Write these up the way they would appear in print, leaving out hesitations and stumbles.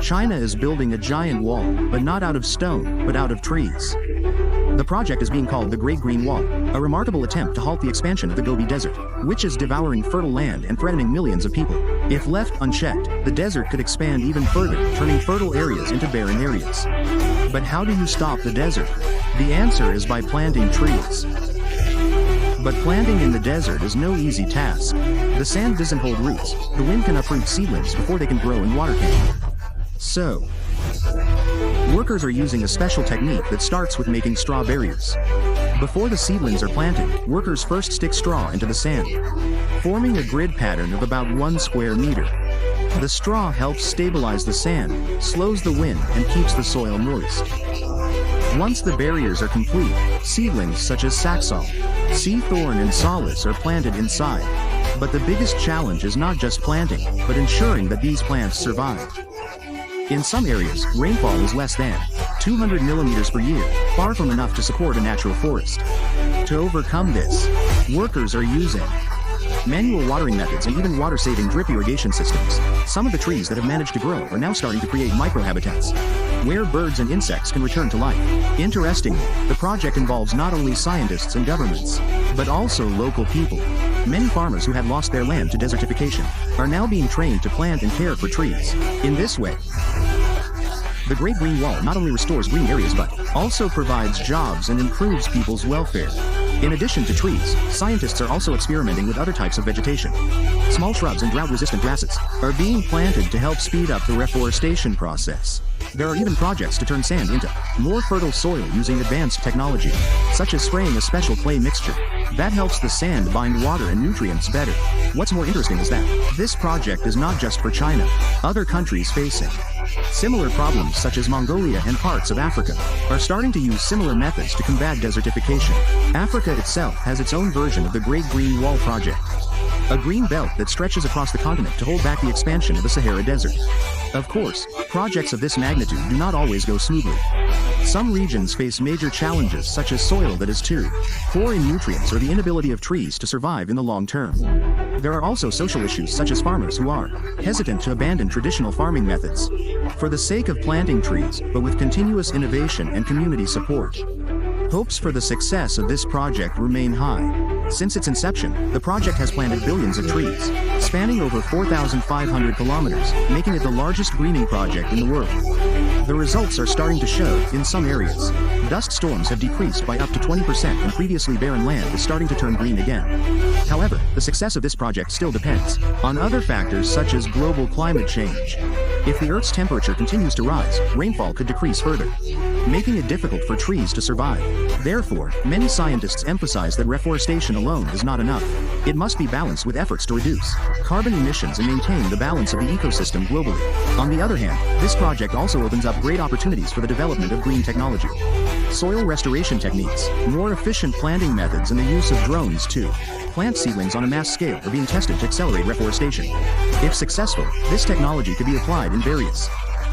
China is building a giant wall, but not out of stone, but out of trees. The project is being called the Great Green Wall, a remarkable attempt to halt the expansion of the Gobi Desert, which is devouring fertile land and threatening millions of people. If left unchecked, the desert could expand even further, turning fertile areas into barren areas. But how do you stop the desert? The answer is by planting trees. But planting in the desert is no easy task. The sand doesn't hold roots. The wind can uproot seedlings before they can grow and water can. So, workers are using a special technique that starts with making straw barriers. Before the seedlings are planted, workers first stick straw into the sand, forming a grid pattern of about 1 square meter. The straw helps stabilize the sand, slows the wind, and keeps the soil moist. Once the barriers are complete, seedlings such as saxaul, sea thorn, and solace are planted inside. But the biggest challenge is not just planting, but ensuring that these plants survive. In some areas, rainfall is less than 200 millimeters per year, far from enough to support a natural forest. To overcome this, workers are using manual watering methods and even water-saving drip irrigation systems. Some of the trees that have managed to grow are now starting to create microhabitats, where birds and insects can return to life. Interestingly, the project involves not only scientists and governments, but also local people. Many farmers who had lost their land to desertification are now being trained to plant and care for trees. In this way, the Great Green Wall not only restores green areas but also provides jobs and improves people's welfare. In addition to trees, scientists are also experimenting with other types of vegetation. Small shrubs and drought-resistant grasses are being planted to help speed up the reforestation process. There are even projects to turn sand into more fertile soil using advanced technology, such as spraying a special clay mixture that helps the sand bind water and nutrients better. What's more interesting is that this project is not just for China. Other countries facing similar problems such as Mongolia and parts of Africa are starting to use similar methods to combat desertification. Africa itself has its own version of the Great Green Wall project, a green belt that stretches across the continent to hold back the expansion of the Sahara Desert. Of course, projects of this magnitude do not always go smoothly. Some regions face major challenges such as soil that is too poor in nutrients or the inability of trees to survive in the long term. There are also social issues such as farmers who are hesitant to abandon traditional farming methods for the sake of planting trees, but with continuous innovation and community support, hopes for the success of this project remain high. Since its inception, the project has planted billions of trees, spanning over 4,500 kilometers, making it the largest greening project in the world. The results are starting to show in some areas. Dust storms have decreased by up to 20% and previously barren land is starting to turn green again. However, the success of this project still depends on other factors such as global climate change. If the Earth's temperature continues to rise, rainfall could decrease further, making it difficult for trees to survive. Therefore, many scientists emphasize that reforestation alone is not enough. It must be balanced with efforts to reduce carbon emissions and maintain the balance of the ecosystem globally. On the other hand, this project also opens up great opportunities for the development of green technology, soil restoration techniques, more efficient planting methods, and the use of drones too. Plant seedlings on a mass scale are being tested to accelerate reforestation. If successful, this technology could be applied in various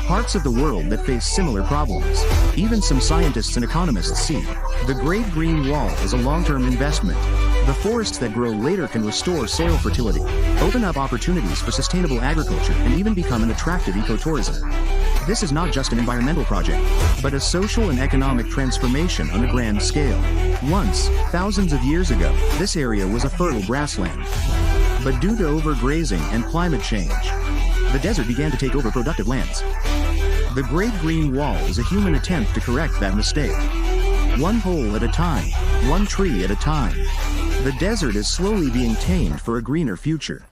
parts of the world that face similar problems. Even some scientists and economists see the Great Green Wall as a long-term investment. The forests that grow later can restore soil fertility, open up opportunities for sustainable agriculture, and even become an attractive ecotourism. This is not just an environmental project, but a social and economic transformation on a grand scale. Once, thousands of years ago, this area was a fertile grassland. But due to overgrazing and climate change, the desert began to take over productive lands. The Great Green Wall is a human attempt to correct that mistake. One hole at a time, one tree at a time. The desert is slowly being tamed for a greener future.